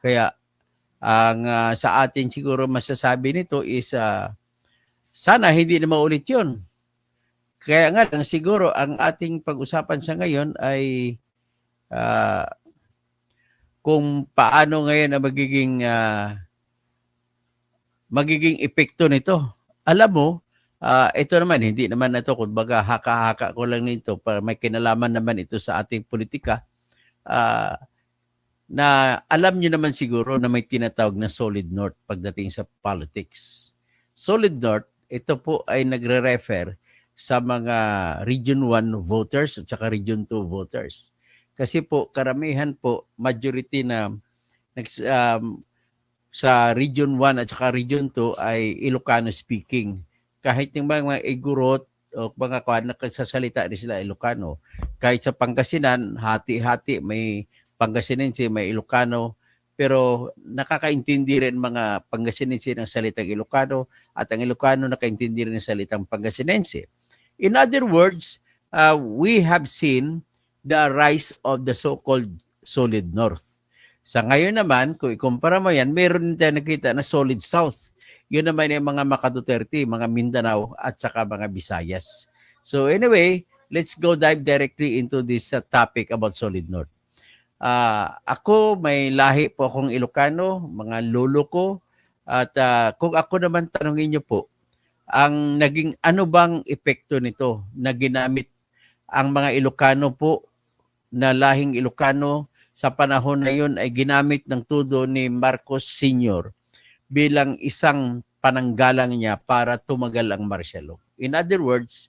Kaya ang sa atin siguro masasabi nito is sana hindi na maulit yun. Kaya nga lang siguro ang ating pag-usapan sa ngayon ay kung paano ngayon na magiging epekto nito. Alam mo, ito naman, hindi naman ito, kumbaga haka-haka ko lang nito para may kinalaman naman ito sa ating politika. Na alam nyo naman siguro na may tinatawag na Solid North pagdating sa politics. Solid North, ito po ay nagre-refer sa mga Region 1 voters at saka Region 2 voters. Kasi po, karamihan po, majority na sa Region 1 at saka Region 2 ay Ilocano speaking. Kahit yung mga Igorot o mga nagsasalita din sila Ilocano. Kahit sa Pangasinan, hati-hati, may Pangasinense, may Ilocano, pero nakakaintindi rin mga Pangasinense ng salitang Ilocano at ang Ilocano nakaintindi rin ng salitang Pangasinense. In other words, we have seen the rise of the so-called Solid North. Sa ngayon naman, kung ikumpara mo yan, meron tayo nakita na Solid South. Yun naman yung mga Makaduterte, mga Mindanao at saka mga Visayas. So anyway, let's go dive directly into this topic about Solid North. Ako, may lahi po akong Ilocano, mga lolo ko. At kung ako naman tanongin niyo po, ang naging ano bang epekto nito na ginamit ang mga Ilocano po na lahing Ilocano sa panahon na yun ay ginamit ng tudo ni Marcos Sr. bilang isang pananggalang niya para tumagal ang martial law. In other words,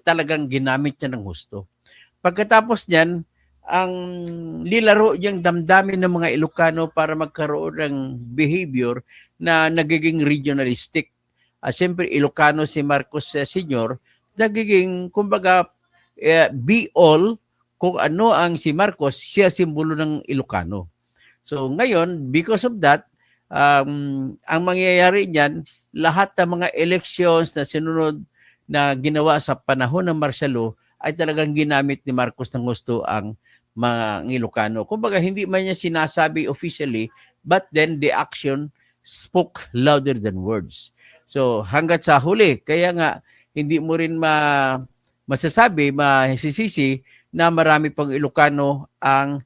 talagang ginamit niya ng husto. Pagkatapos niyan, ang nilaro niyang damdamin ng mga Ilocano para magkaroon ng behavior na nagiging regionalistic. Siyempre, Ilocano si Marcos Sr., nagiging, kumbaga, be all, kung ano ang si Marcos, siya simbolo ng Ilocano. So ngayon, because of that, ang mangyayari niyan, lahat ng mga elections na sinunod na ginawa sa panahon ng martial law ay talagang ginamit ni Marcos ng gusto ang mga Ilocano. Kumbaga, hindi man niya sinasabi officially, but then the action spoke louder than words. So hanggat sa huli, kaya nga hindi mo rin masisisi na marami pang Ilocano ang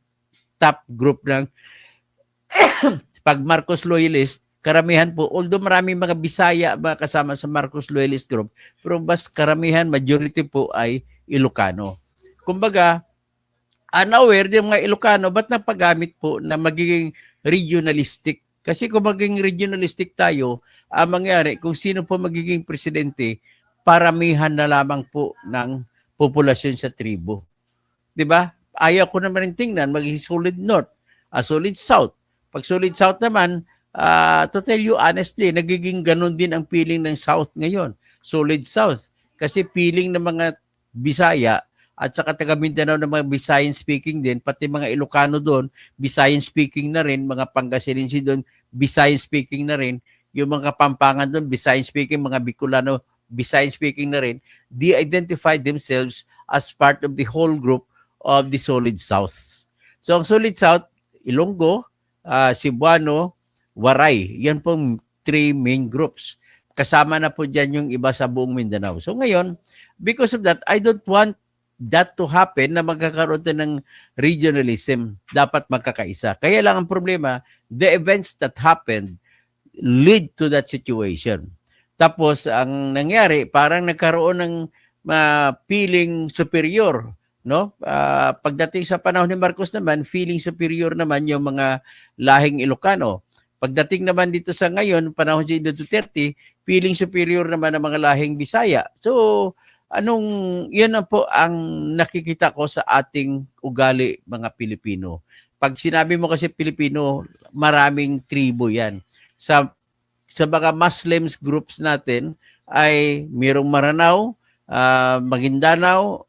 top group ng pag Marcos Loyalist, karamihan po, although marami mga Bisaya kasama sa Marcos Loyalist group, pero mas karamihan, majority po ay Ilocano. Kumbaga, unaware din mga Ilocano, ba't napagamit po na magiging regionalistic? Kasi kung magiging regionalistic tayo, ang mangyari, kung sino po magiging presidente, paramihan na lamang po ng populasyon sa tribo. Diba? Ayaw ko naman rin tingnan, magiging Solid North, Solid South. Pag Solid South naman, to tell you honestly, nagiging ganun din ang feeling ng South ngayon. Solid South. Kasi feeling ng mga Bisaya at saka taga Mindanao ng mga Visayan speaking din, pati mga Ilocano doon, Visayan speaking na rin, mga Pangasinense doon, Visayan speaking na rin, yung mga Pampangan doon, Visayan speaking, mga Bicolano, Visayan speaking na rin, they identify themselves as part of the whole group of the Solid South. So ang Solid South, Ilonggo, Cebuano, Waray, yan pong 3 main groups. Kasama na po dyan yung iba sa buong Mindanao. So ngayon, because of that, I don't want that to happen na magkakaroon ng regionalism. Dapat magkakaisa. Kaya lang ang problema, the events that happened lead to that situation. Tapos, ang nangyari, parang nagkaroon ng feeling superior. No? Pagdating sa panahon ni Marcos naman, feeling superior naman yung mga lahing Ilocano. Pagdating naman dito sa ngayon, panahon si Duterte, feeling superior naman ang mga lahing Bisaya. So, yan na po ang nakikita ko sa ating ugali mga Pilipino. Pag sinabi mo kasi Pilipino, maraming tribo yan. Sa mga Muslims groups natin ay mayroong Maranao, Maguindanao,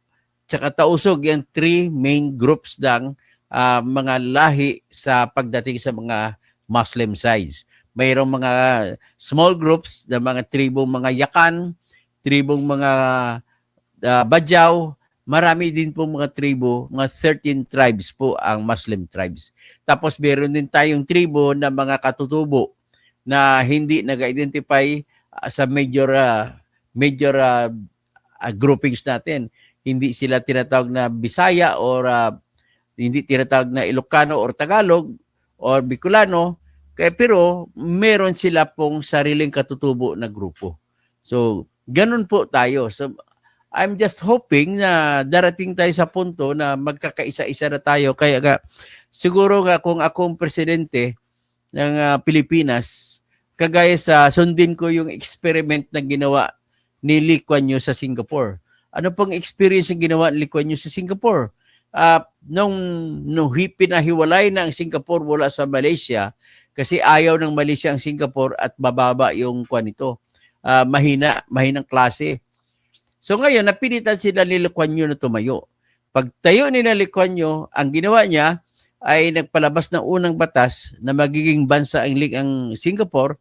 tsaka Tausog, yung 3 main groups ng mga lahi sa pagdating sa mga Muslim sides. Mayroong mga small groups na mga tribong mga Yakan, tribong mga Badyaw, marami din po mga tribo, mga 13 tribes po ang Muslim tribes. Tapos meron din tayong tribo na mga katutubo na hindi nag-identify sa major groupings natin. Hindi sila tinatawag na Bisaya or hindi tinatawag na Ilocano or Tagalog or Bicolano, pero meron sila pong sariling katutubo na grupo. So, ganun po tayo. So, I'm just hoping na darating tayo sa punto na magkakaisa-isa na tayo. Kaya siguro kung akong presidente ng Pilipinas, kagaya sa sundin ko yung experiment na ginawa ni Lee Kuan Yew sa Singapore. Ano pong experience yung ginawa ni Lee Kuan Yew sa Singapore? Nung pinahiwalay na ang Singapore mula sa Malaysia, kasi ayaw ng Malaysia ang Singapore at bababa yung kuan ito. Mahinang klase. So ngayon, napilitan sila ni Lee Kuan Yew na tumayo. Pagtayo ni Lee Kuan Yew, ang ginawa niya ay nagpalabas ng unang batas na magiging bansa ang Singapore.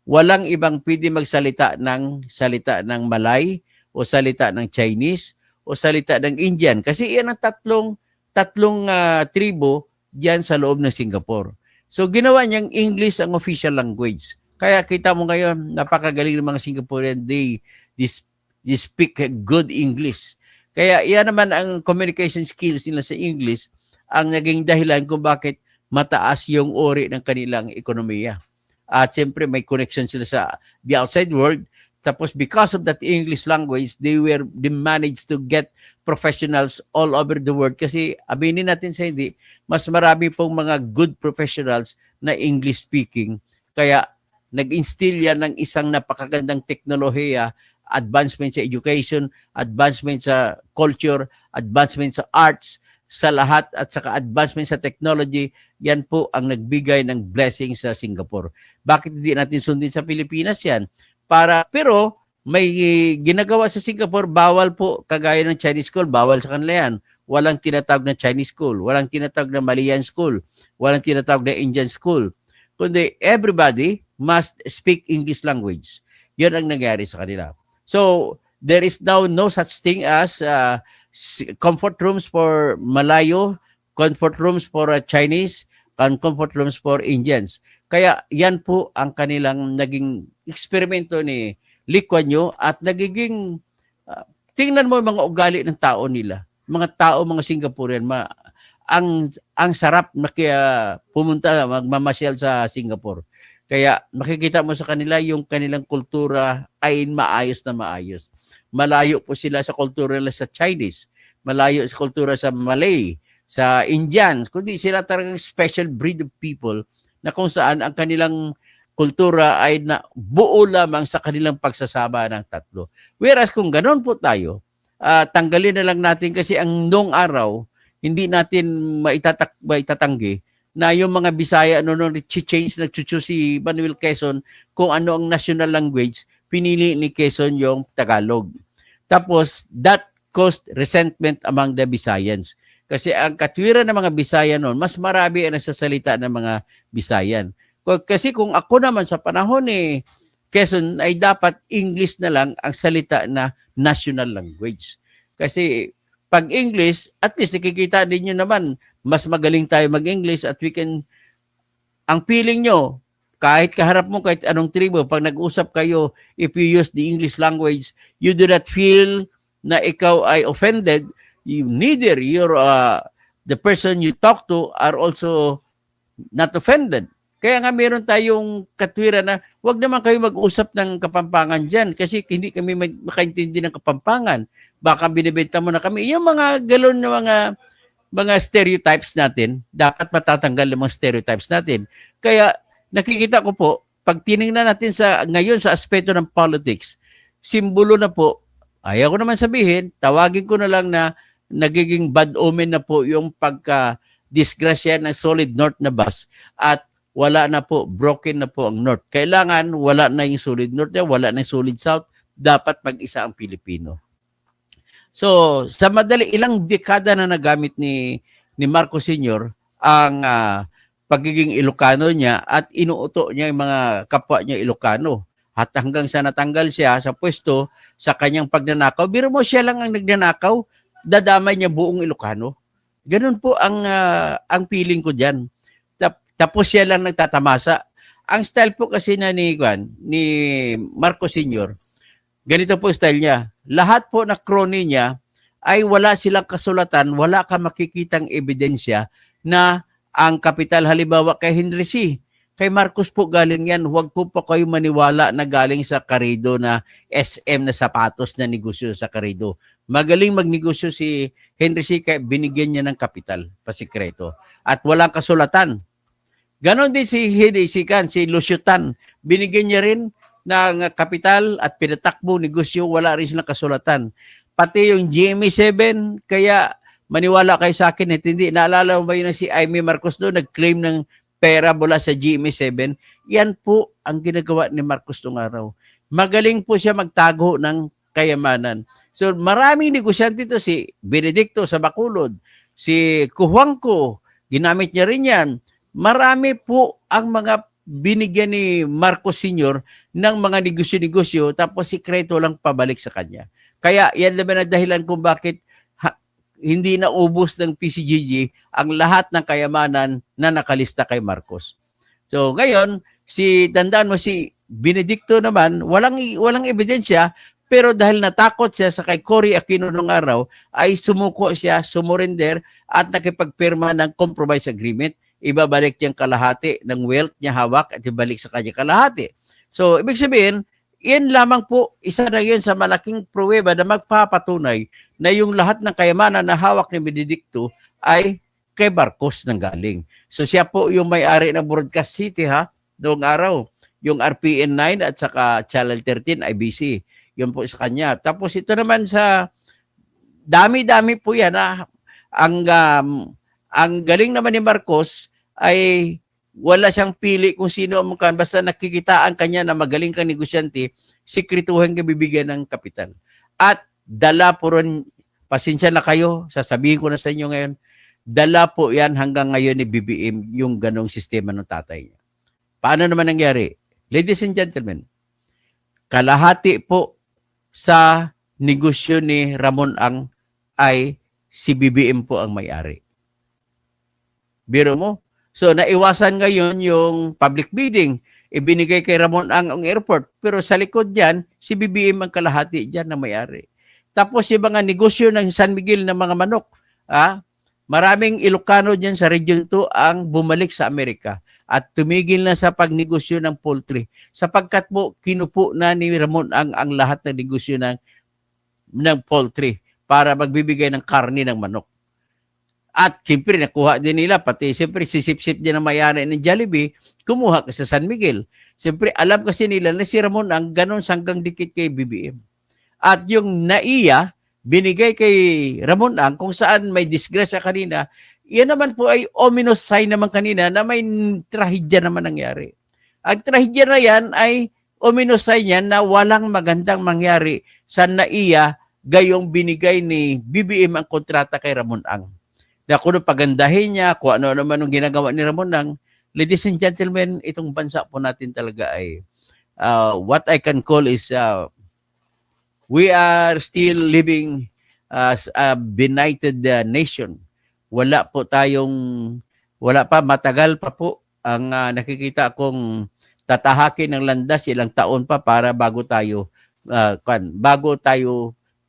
Walang ibang pwede magsalita ng salita ng Malay o salita ng Chinese o salita ng Indian. Kasi iyan ang tatlong tribo diyan sa loob ng Singapore. So ginawa niyang English ang official language. Kaya kita mo ngayon, napakagaling ng mga Singaporean. They speak good English. Kaya iyan naman ang communication skills nila sa English ang naging dahilan kung bakit mataas yung ori ng kanilang ekonomiya. At siyempre may connection sila sa the outside world. Tapos because of that English language, they managed to get professionals all over the world. Kasi aminin natin sa hindi, mas marami pong mga good professionals na English speaking. Kaya nag-instill yan ng isang napakagandang teknolohiya, advancement sa education, advancement sa culture, advancement sa arts, sa lahat at saka advancement sa technology, yan po ang nagbigay ng blessing sa Singapore. Bakit hindi natin sundin sa Pilipinas yan? Pero may ginagawa sa Singapore, bawal po, kagaya ng Chinese school, bawal sa kanila yan. Walang tinatawag na Chinese school, walang tinatawag na Malayan school, walang tinatawag na Indian school. Kundi everybody must speak English language. Yan ang nangyari sa kanila. So, there is now no such thing as comfort rooms for Malayo, comfort rooms for Chinese, and comfort rooms for Indians. Kaya yan po ang kanilang naging eksperimento ni Lee Kuan Yew at nagiging, tingnan mo yung mga ugali ng tao nila. Mga Singaporean, ang sarap na kaya pumunta, magmamasyal sa Singapore. Kaya makikita mo sa kanila yung kanilang kultura ay maayos na maayos. Malayo po sila sa kultura nila sa Chinese, malayo sa kultura sa Malay, sa Indian, kundi sila talagang special breed of people na kung saan ang kanilang kultura ay buo lamang sa kanilang pagsasama ng tatlo. Whereas kung ganoon po tayo, tanggalin na lang natin kasi ang noong araw, hindi natin maitatanggi na yung mga Bisaya noong change nagchuchu si Manuel Quezon kung ano ang national language, pinili ni Quezon yung Tagalog. Tapos that caused resentment among the Bisayans. Kasi ang katwiran ng mga Bisaya noon, mas marami ang nagsasalita ng mga Bisayan. Kasi kung ako naman sa panahon ni Quezon ay dapat English na lang ang salita na national language. Kasi pag English, at least nakikita din nyo naman, mas magaling tayo mag-English at ang feeling nyo, kahit kaharap mo, kahit anong tribo, pag nag-usap kayo, if you use the English language, you do not feel na ikaw ay offended. Neither the person you talk to are also not offended. Kaya nga meron tayong katwiran na wag naman kayo mag-usap ng Kapampangan dyan kasi hindi kami makaintindi ng Kapampangan. Baka binibenta mo na kami. Yung mga galon na mga stereotypes natin, dapat matatanggal yung mga stereotypes natin. Kaya nakikita ko po, pag tinignan natin ngayon sa aspeto ng politics, simbolo na po, ayaw ko naman sabihin, tawagin ko na lang na nagiging bad omen na po yung pagka-disgrasya ng Solid North na bus at wala na po, broken na po ang North. Kailangan wala na yung Solid North, wala na yung Solid South, dapat mag-isa ang Pilipino. So, sa madali, ilang dekada na nagamit ni Marcos Sr. ang pagiging Ilocano niya at inuuto niya yung mga kapwa niya Ilocano. At hanggang sa natanggal siya sa pwesto sa kanyang pagnanakaw, biro mo siya lang ang nagnanakaw, dadamay niya buong Ilocano. Ganun po ang feeling ko diyan. Tapos siya lang nagtatamasa. Ang style po kasi ni Marcos Sr., ganito po style niya. Lahat po na crony niya ay wala silang kasulatan, wala ka makikitang ebidensya na ang kapital halimbawa kay Henry C. Kay Marcos po galing yan. Huwag po pa kayo maniwala na galing sa Carriedo na SM na sapatos na negosyo sa Carriedo. Magaling magnegosyo si Henry C. Kaya binigyan niya ng kapital, pasikreto. At walang kasulatan. Ganon din si Henry C. si Lucio Tan. Binigyan niya rin ng kapital at pinatakbo negosyo, wala rin silang kasulatan. Pati yung GMA7, kaya maniwala kayo sa akin, hindi. Naalala mo ba yun na si Aimee Marcos doon, nag-claim ng pera mula sa GMA7? Yan po ang ginagawa ni Marcos noong araw. Magaling po siya magtago ng kayamanan. So maraming negosyante ito, si Benedicto sa Bacolod, si Kuhuangco, ginamit niya rin yan. Marami po ang mga binigyan ni Marcos Sr. ng mga negosyo-negosyo, tapos sikreto lang pabalik sa kanya. Kaya yan naman ang dahilan kung bakit hindi na ubos ng PCGG ang lahat ng kayamanan na nakalista kay Marcos. So ngayon, tandaan mo si Benedicto naman, walang ebidensya, pero dahil natakot siya sa kay Cory Aquino nung araw, ay sumuko siya, sumurrender at nakipagpirma ng compromise agreement. Ibabalik niyang kalahati ng wealth niya hawak at ibalik sa kanya kalahati. So ibig sabihin, yan lamang po, isa na yun sa malaking pruweba na magpapatunay na yung lahat ng kayamanan na hawak ni Benedicto ay kay Marcos nang galing. So siya po yung may-ari ng Broadcast City noong araw. Yung RPN 9 at saka Channel 13 IBC. Yun po sa kanya. Tapos ito naman sa dami-dami po yan. Ang galing naman ni Marcos ay wala siyang pili kung sino ang mukha. Basta nakikitaan kanya na magaling kang negosyante, sikrituhan ka bibigyan ng kapital. At dala po rin, pasensya na kayo, sasabihin ko na sa inyo ngayon, dala po yan hanggang ngayon ni BBM yung ganong sistema ng tatay niya. Paano naman nangyari? Ladies and gentlemen, kalahati po sa negosyo ni Ramon Ang ay si BBM po ang may-ari. Biro mo? So, naiwasan ngayon yung public bidding. Ibinigay kay Ramon ang airport. Pero sa likod niyan, si BBM ang kalahati diyan na may-ari. Tapos yung mga negosyo ng San Miguel ng mga manok, maraming Ilocano diyan sa Region 2 ang bumalik sa Amerika at tumigil na sa pagnegosyo ng poultry. Sapagkat po, kinupo na ni Ramon ang lahat ng negosyo ng poultry para magbibigay ng karne ng manok. At siyempre, nakuha din nila, pati siyempre, sisip-sip din ang mayari ng Jollibee, kumuha ka sa San Miguel. Siyempre, alam kasi nila na si Ramon ang ganon sanggang dikit kay BBM. At yung NAIA, binigay kay Ramon Ang kung saan may disgrasya kanina, yan naman po ay ominous sign naman kanina na may trahedya naman nangyari. Ang trahedya na yan ay ominous sign yan na walang magandang mangyari sa NAIA gayong binigay ni BBM ang kontrata kay Ramon Ang. Na kung pagandahin niya, kung ano naman ang ginagawa ni Ramon Ang, ladies and gentlemen, itong bansa po natin talaga ay what I can call is we are still living as a benighted nation. Wala pa, matagal pa po ang nakikita kong tatahakin ng landas ilang taon pa para bago tayo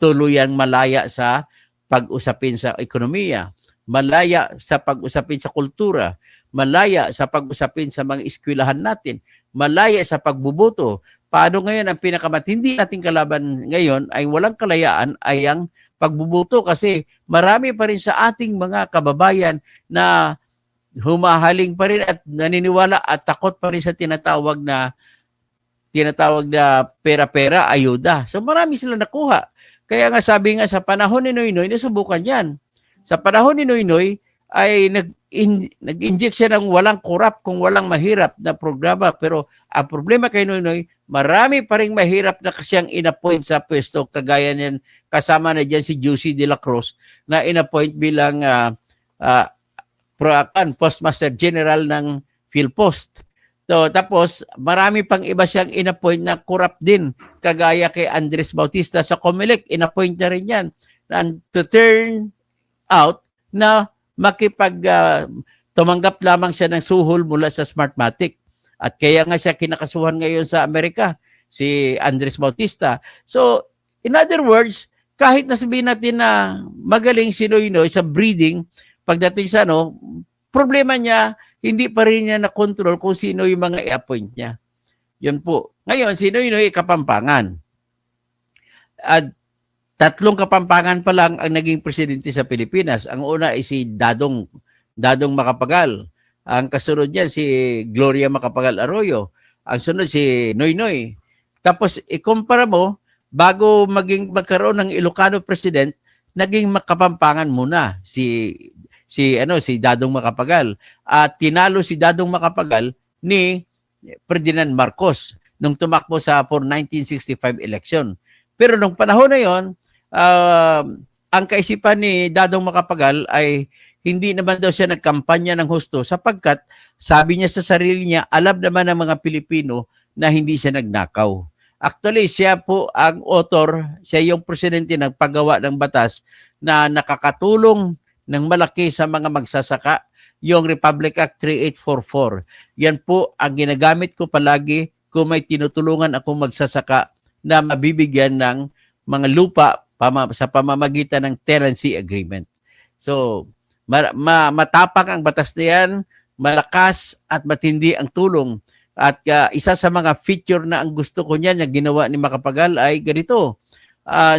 tuluyang malaya sa pag-usapin sa ekonomiya, malaya sa pag-usapin sa kultura, malaya sa pag-usapin sa mga eskwelahan natin, malaya sa pagbuboto. Paano ngayon ang pinakamatindi nating kalaban ngayon ay walang kalayaan ay ang pagbuboto kasi marami pa rin sa ating mga kababayan na humahaling pa rin at naniniwala at takot pa rin sa tinatawag na pera-pera, ayuda. So marami sila nakuha. Kaya nga sabi nga sa panahon ni Noynoy, nasubukan yan. Sa panahon ni Noynoy ay nag-inject siya ng walang korap kung walang mahirap na programa. Pero ang problema kay Noynoy, marami pa rin mahirap na siyang inappoint sa pwesto. Kagaya niyan, kasama na dyan si Juicy de la Cruz na inappoint bilang Postmaster General ng PhilPost. So, tapos, marami pang iba siyang inappoint na corrupt din. Kagaya kay Andres Bautista sa Comelec, inappoint na rin yan. and to turn out na tumanggap lamang siya ng suhol mula sa Smartmatic. At kaya nga siya kinakasuhan ngayon sa Amerika, si Andres Bautista. So, in other words, kahit nasabihin natin na magaling si Noynoy sa breeding, pagdating sa problema niya, hindi pa rin niya na-control kung sino yung mga i-appoint niya. Yun po. Ngayon, si Noynoy Kapampangan. At 3 Kapampangan pa lang ang naging presidente sa Pilipinas. Ang una ay si Dadong Macapagal. Ang kasunod niyan si Gloria Macapagal Arroyo. Ang sunod si Noynoy. Tapos ikumpara mo, bago magkaroon ng Ilocano president, naging Kapampangan muna si Dadong Macapagal. At tinalo si Dadong Macapagal ni Ferdinand Marcos nung tumakbo for 1965 election. Pero nung panahon na yon, ang kaisipan ni Dadong Macapagal ay hindi naman daw siya nagkampanya ng husto sapagkat sabi niya sa sarili niya, alam naman ng mga Pilipino na hindi siya nagnakaw. Actually, siya po ang author, siya yung presidente ng paggawa ng batas na nakakatulong ng malaki sa mga magsasaka, yung Republic Act 3844. Yan po ang ginagamit ko palagi kung may tinutulungan akong magsasaka na mabibigyan ng mga lupa sa pamamagitan ng tenancy agreement. So, matapang ang batas na yan, malakas at matindi ang tulong. At isa sa mga feature na ang gusto ko niyan na ginawa ni Macapagal ay ganito.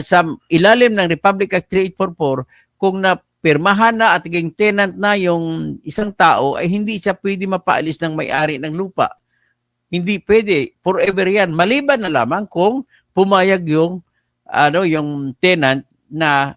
Sa ilalim ng Republic Act 3844, kung napirmahan na at naging tenant na yung isang tao, ay hindi siya pwede mapaalis ng may-ari ng lupa. Hindi pwede. Forever yan. Maliban na lamang kung pumayag yung tenant na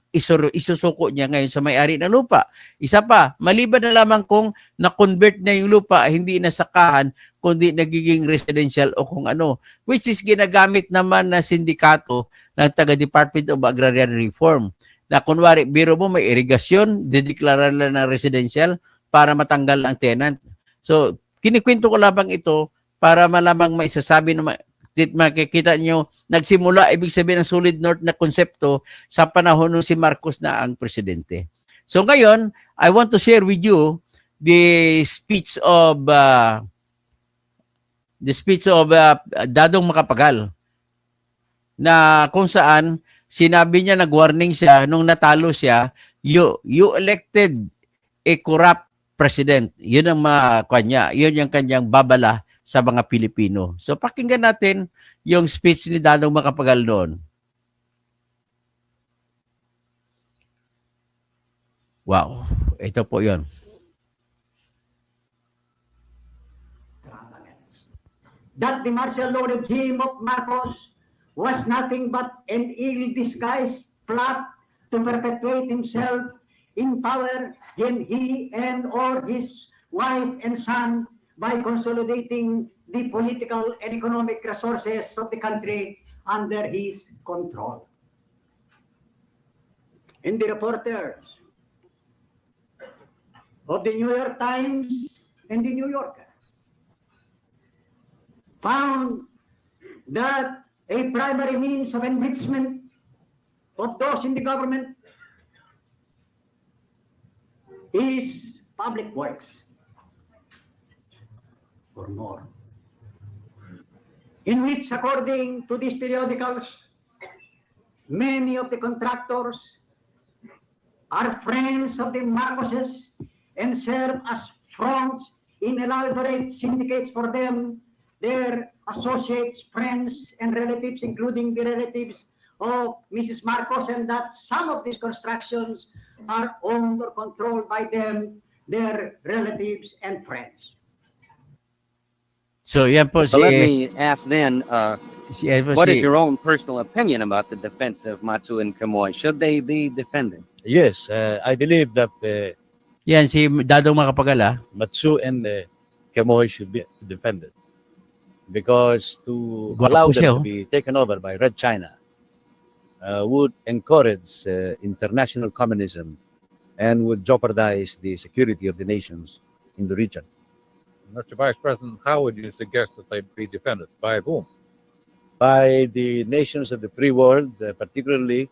isusuko niya ngayon sa may-ari ng lupa. Isa pa, maliban na lamang kung na-convert na yung lupa, hindi na sakahan, kundi nagiging residential o kung ano. Which is ginagamit naman na sindikato ng taga-Department of Agrarian Reform. Na kunwari, biro mo may irigasyon, dideklara lang na residential para matanggal ang tenant. So, kinikwento ko lamang ito para malamang maisasabi na makikita nyo, nagsimula, ibig sabihin ng solid north na konsepto sa panahon ng si Marcos na ang presidente. So ngayon, I want to share with you the speech of Dadong Macapagal na kung saan sinabi niya, nag-warning siya nung natalo siya, you elected a corrupt president. Yun ang kanya, yun yung kanyang babala sa mga Pilipino. So pakinggan natin yung speech ni Dadong Macapagal noon. Wow, ito po yun. That the martial law regime of Marcos was nothing but an ill-disguised plot to perpetuate himself in power when he and or his wife and son by consolidating the political and economic resources of the country under his control. And the reporters of the New York Times and the New Yorker found that a primary means of enrichment of those in the government is public works. Or more, in which, according to these periodicals, many of the contractors are friends of the Marcoses and serve as fronts in elaborate syndicates for them, their associates, friends, and relatives, including the relatives of Mrs. Marcos, and that some of these constructions are owned or controlled by them, their relatives, and friends. So, yan po So let me ask then, what is si your own personal opinion about the defense of Matsu and Kamoy? Should they be defended? Yes, I believe that yan si Dadong Macapagal Matsu and Kemoy should be defended because to Guwapo allow siya, them to be taken over by Red China would encourage international communism and would jeopardize the security of the nations in the region. Mr. Vice President, how would you suggest that they be defended? By whom? By the nations of the free world, particularly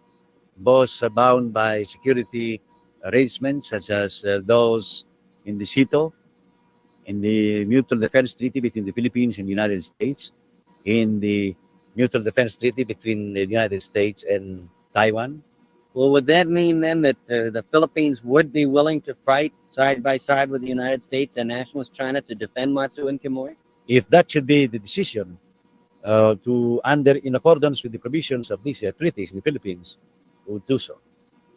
both bound by security arrangements such as those in the CITO, in the Mutual Defense Treaty between the Philippines and the United States, in the Mutual Defense Treaty between the United States and Taiwan. Well, would that mean then that the Philippines would be willing to fight side by side with the United States and nationalist China to defend Matsu and Quemoy? If that should be the decision, in accordance with the provisions of these treaties in the Philippines, would do so.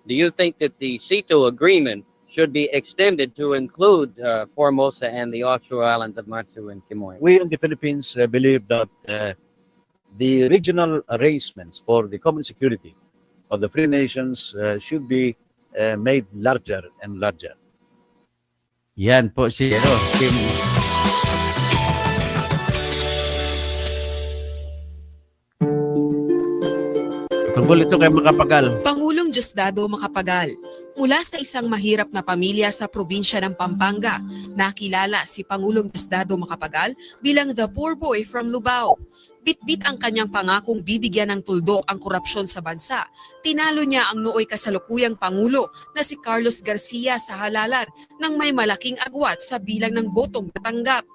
Do you think that the CITO agreement should be extended to include Formosa and the offshore islands of Matsu and Quemoy? We in the Philippines believe that the regional arrangements for the common security of the free nations should be made larger and larger. Yan po si Kim. Tungkol ito kay Macapagal. Pangulong Diosdado Macapagal. Mula sa isang mahirap na pamilya sa probinsya ng Pampanga, nakilala si Pangulong Diosdado Macapagal bilang the poor boy from Lubao. Bitbit ang kanyang pangakong bibigyan ng tuldok ang korupsyon sa bansa. Tinalo niya ang nooy kasalukuyang Pangulo na si Carlos Garcia sa halalan nang may malaking agwat sa bilang ng botong natanggap.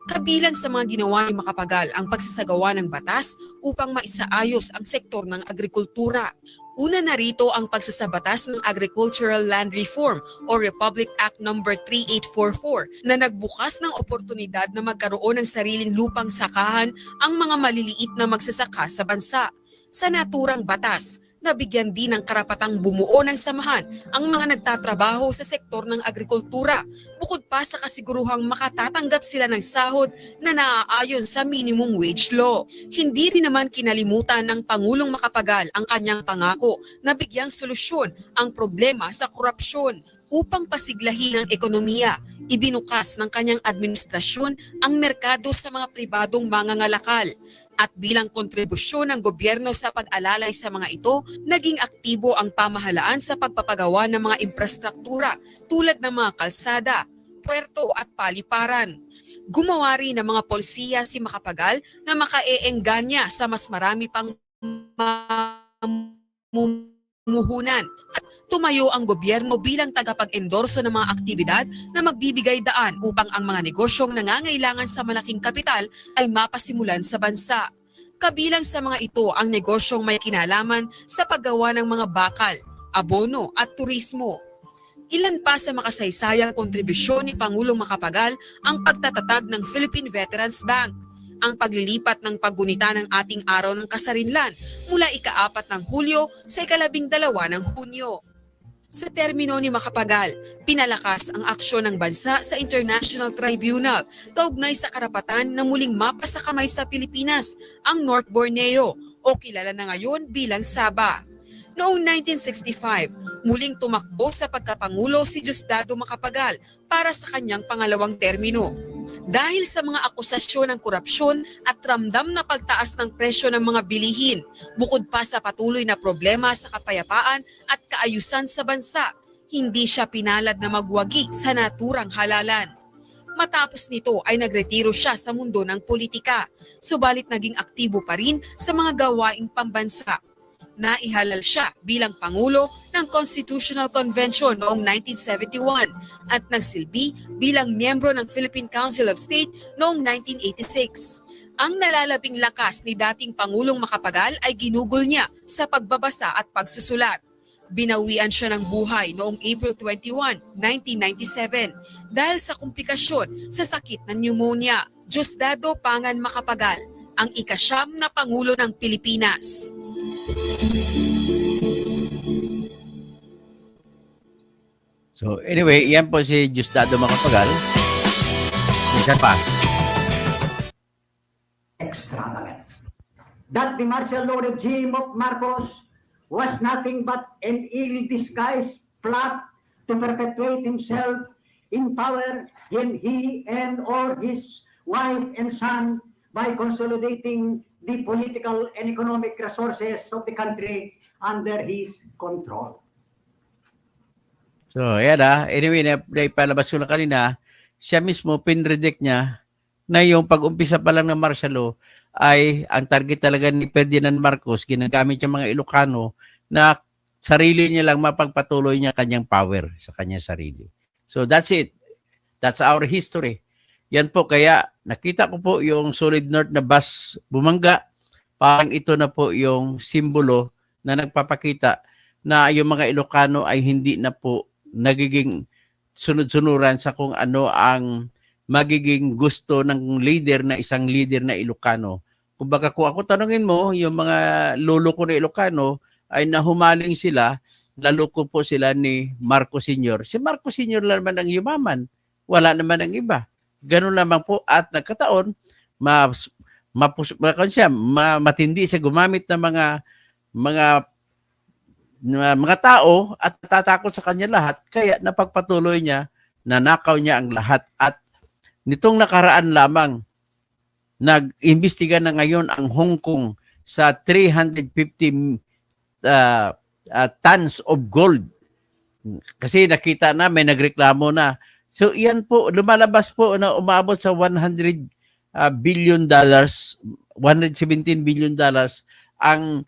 Kabilang sa mga ginawa ni Macapagal ang pagsasagawa ng batas upang maisaayos ang sektor ng agrikultura. Una na rito ang pagsasabatas ng Agricultural Land Reform o Republic Act No. 3844 na nagbukas ng oportunidad na magkaroon ng sariling lupang sakahan ang mga maliliit na magsasaka sa bansa. Sa naturang batas, nabigyan din ng karapatang bumuo ng samahan ang mga nagtatrabaho sa sektor ng agrikultura, bukod pa sa kasiguruhang makatatanggap sila ng sahod na naaayon sa minimum wage law. Hindi rin naman kinalimutan ng Pangulong Macapagal ang kanyang pangako na bigyang solusyon ang problema sa korupsyon. Upang pasiglahin ang ekonomiya, ibinukas ng kanyang administrasyon ang merkado sa mga pribadong mangangalakal. At bilang kontribusyon ng gobyerno sa pag-alalay sa mga ito, naging aktibo ang pamahalaan sa pagpapagawa ng mga infrastruktura tulad ng mga kalsada, puerto at paliparan. Gumawa rin ng mga polisiya si Macapagal na makaeengganya sa mas marami pang mamumuhunan. At tumayo ang gobyerno bilang tagapag-endorso ng mga aktibidad na magbibigay daan upang ang mga negosyong nangangailangan sa malaking kapital ay mapasimulan sa bansa. Kabilang sa mga ito ang negosyong may kinalaman sa paggawa ng mga bakal, abono at turismo. Ilan pa sa makasaysayang kontribusyon ni Pangulong Macapagal ang pagtatatag ng Philippine Veterans Bank, ang paglilipat ng paggunita ng ating araw ng kasarinlan mula ika-4 ng Hulyo sa ika-12 ng Hunyo. Sa termino ni Macapagal, pinalakas ang aksyon ng bansa sa International Tribunal kaugnay sa karapatan na muling mapasakamay sa Pilipinas ang North Borneo o kilala na ngayon bilang Sabah. Noong 1965, muling tumakbo sa pagkapangulo si Diosdado Macapagal para sa kanyang pangalawang termino. Dahil sa mga akusasyon ng korupsyon at ramdam na pagtaas ng presyo ng mga bilihin, bukod pa sa patuloy na problema sa kapayapaan at kaayusan sa bansa, hindi siya pinalad na magwagi sa naturang halalan. Matapos nito ay nagretiro siya sa mundo ng politika, subalit naging aktibo pa rin sa mga gawaing pambansa. Naihalal siya bilang Pangulo ng Constitutional Convention noong 1971 at nagsilbi bilang miyembro ng Philippine Council of State noong 1986. Ang nalalabing lakas ni dating Pangulong Macapagal ay ginugol niya sa pagbabasa at pagsusulat. Binawian siya ng buhay noong April 21, 1997 dahil sa komplikasyon sa sakit ng pneumonia. Diosdado Pangan Macapagal, ang ika-9 na Pangulo ng Pilipinas. So anyway, yan po si Diosdado Macapagal. Isa pa. Extravagance. That the martial law regime of Marcos was nothing but an ill-disguised plot to perpetuate himself in power in he and or his wife and son by consolidating the political and economic resources of the country under his control. So, ayan anyway, naipalabas ko lang kanina, siya mismo, pinredict niya na yung pag-umpisa pa lang ng martial law ay ang target talaga ni Ferdinand Marcos, ginagamit yung mga Ilocano na sarili niya lang mapagpatuloy niya kanyang power sa kanyang sarili. So that's it. That's our history. Yan po, kaya nakita ko po yung Solid North na bus bumangga. Parang ito na po yung simbolo na nagpapakita na yung mga Ilocano ay hindi na po nagiging sunod-sunuran sa kung ano ang magiging gusto ng leader na isang leader na Ilocano. Kumbaga kung ako tanungin mo, yung mga lolo ko na Ilocano ay nahumaling sila, naloko po sila ni Marcos Sr. Si Marcos Sr. lang naman ang yumaman. Wala naman ang iba. Ganun lamang po at nagkataon, matindi siya gumamit ng mga tao at tatakot sa kanya lahat, kaya napagpatuloy niya, nanakaw niya ang lahat. At nitong nakaraan lamang, nag-imbestiga na ngayon ang Hong Kong sa 350 tons of gold. Kasi nakita na, may nagreklamo na. So iyan po, lumalabas po na umabot sa $100 billion, $117 billion ang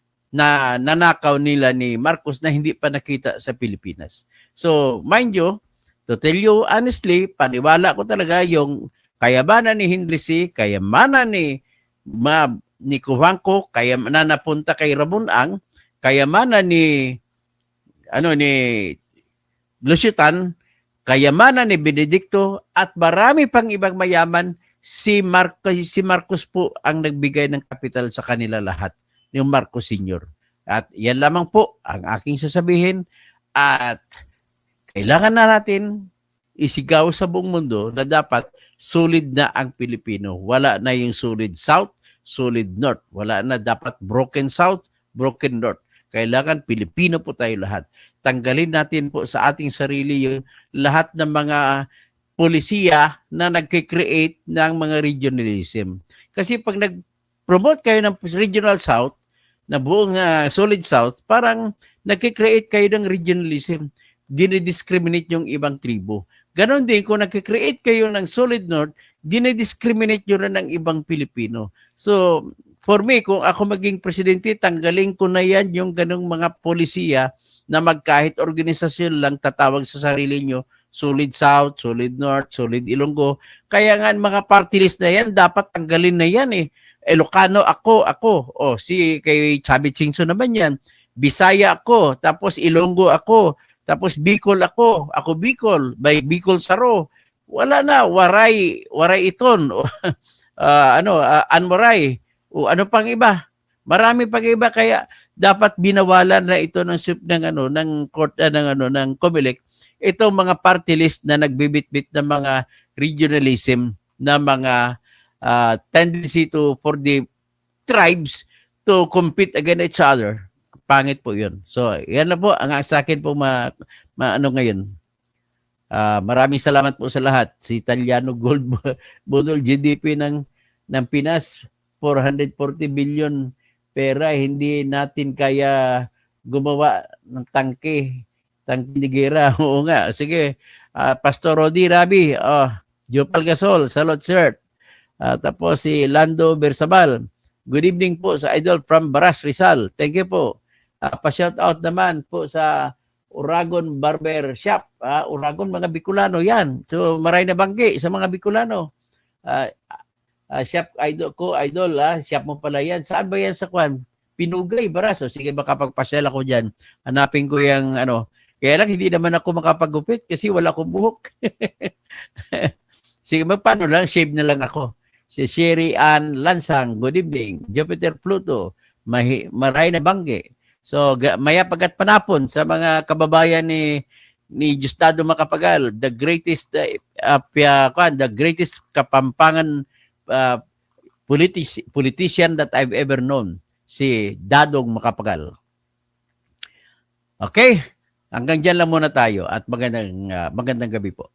nanakaw nila ni Marcos na hindi pa nakita sa Pilipinas. So mind you, to tell you honestly, paniwala ko talaga yung kayamanan ni Henry C., kayamanan ni Kuwangko, kayamanan napunta kay Ramon Ang, kayamanan ni Lucio Tan, kayamanan ni Benedicto, at marami pang ibang mayaman. Si Marcos po ang nagbigay ng kapital sa kanila lahat, yung Marcos Sr. At yan lamang po ang aking sasabihin, at kailangan na natin isigaw sa buong mundo na dapat solid na ang Pilipino. Wala na yung solid South, solid North. Wala na, dapat broken South, broken North. Kailangan Pilipino po tayo lahat. Tanggalin natin po sa ating sarili yung lahat ng mga polisiya na nagkikreate ng mga regionalism. Kasi pag nag-promote kayo ng regional South, na buong solid South, parang nagkikreate kayo ng regionalism. Dinidiscriminate yung ibang tribo. Ganon din kung nagkikreate kayo ng solid North, dinidiscriminate nyo na ng ibang Pilipino. So, for me, kung ako maging presidente, tanggalin ko na yan yung ganong mga polisiya na magkahit organisasyon lang tatawag sa sarili nyo, solid South, solid North, solid Ilonggo. Kaya nga mga party list na yan, dapat tanggalin na yan eh. Ilocano ako. O, si kay Chubby Chingson naman yan. Bisaya ako, tapos Ilonggo ako, tapos Bicol ako Bicol, by Bicol Saro. Wala na, Waray Iton, Anmoray, o ano pang iba. Marami pang iba, kaya dapat binawalan na ito ng court ng COMELEC itong mga party list na nagbibitbit ng mga regionalism na mga tendency for the tribes to compete against each other. Pangit po 'yun. So, yan na po ang sa akin po ngayon. Maraming salamat po sa lahat. Si Italiano Gold Budol GDP ng Pinas, 440 billion pera, hindi natin kaya gumawa ng tangke ni Gera. Oo nga. Sige. Pastor Rodi Rabi, Jopal Gasol, Salot Sir. Tapos si Lando Bersabal. Good evening po sa Idol from Baras, Rizal. Thank you po. Pa-shout out naman po sa Uragon Barber Shop. Uragon, mga Bicolano yan. So maray na banggi sa mga Bicolano. Shop idol, shop mo pala yan. Saan ba yan sa Kwan? Pinugay, Baras. So, sige, makapagpasyal ako dyan. Hanapin ko yung Kaya lang, hindi naman ako makapagupit kasi wala akong buhok. Sige, paano lang? Shave na lang ako. Si Sherry Ann Lansang, good evening. Jupiter Pluto, maray na banggi. So, maya pagat panapon sa mga kababayan ni Diosdado Macapagal, the greatest Kapampangan politician that I've ever known, si Dadong Macapagal. Okay, hanggang dyan lang muna tayo at magandang gabi po.